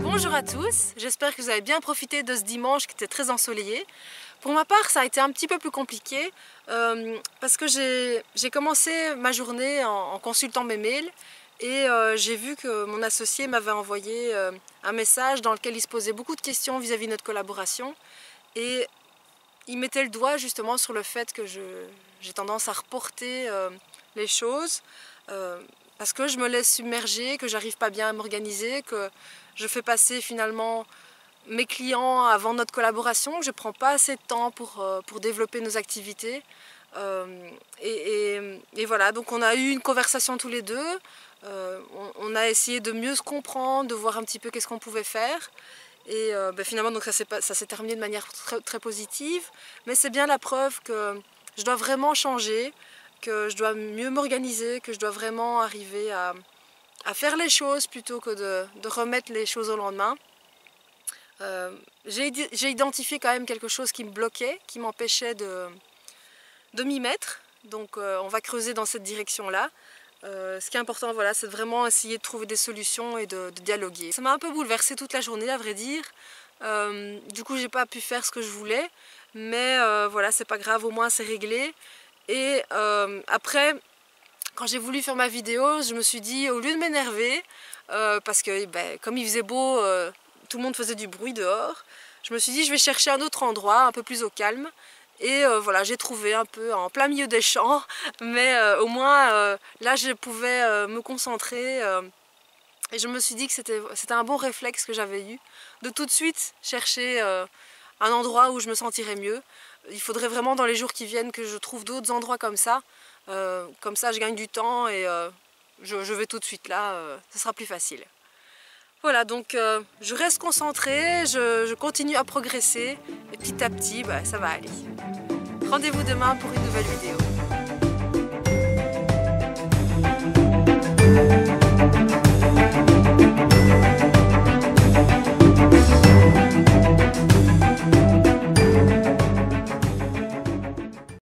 Bonjour à tous, j'espère que vous avez bien profité de ce dimanche qui était très ensoleillé. Pour ma part, ça a été un petit peu plus compliqué parce que j'ai commencé ma journée en consultant mes mails et j'ai vu que mon associé m'avait envoyé un message dans lequel il se posait beaucoup de questions vis-à-vis de notre collaboration et il mettait le doigt justement sur le fait que j'ai tendance à reporter les choses parce que je me laisse submerger, que j'arrive pas bien à m'organiser, que je fais passer finalement mes clients avant notre collaboration, je ne prends pas assez de temps pour développer nos activités. Et voilà, donc on a eu une conversation tous les deux, on a essayé de mieux se comprendre, de voir un petit peu qu'est-ce qu'on pouvait faire. Et finalement donc ça s'est terminé de manière très positive, mais c'est bien la preuve que je dois vraiment changer, que je dois mieux m'organiser, que je dois vraiment arriver à faire les choses plutôt que de remettre les choses au lendemain. J'ai identifié quand même quelque chose qui me bloquait, qui m'empêchait de m'y mettre. Donc on va creuser dans cette direction-là. Ce qui est important, voilà, c'est de vraiment essayer de trouver des solutions et de dialoguer. Ça m'a un peu bouleversée toute la journée, à vrai dire. Du coup, j'ai pas pu faire ce que je voulais. Mais voilà, c'est pas grave, au moins c'est réglé. Et après, quand j'ai voulu faire ma vidéo, je me suis dit, au lieu de m'énerver, parce que comme il faisait beau, tout le monde faisait du bruit dehors, je me suis dit, je vais chercher un autre endroit, un peu plus au calme. Et voilà, j'ai trouvé un peu en plein milieu des champs, mais au moins là je pouvais me concentrer. Et je me suis dit que c'était un bon réflexe que j'avais eu, de tout de suite chercher un endroit où je me sentirais mieux. Il faudrait vraiment dans les jours qui viennent que je trouve d'autres endroits comme ça je gagne du temps et je vais tout de suite là, ce sera plus facile. Voilà, donc je reste concentrée, je continue à progresser et petit à petit ça va aller. Rendez-vous demain pour une nouvelle vidéo.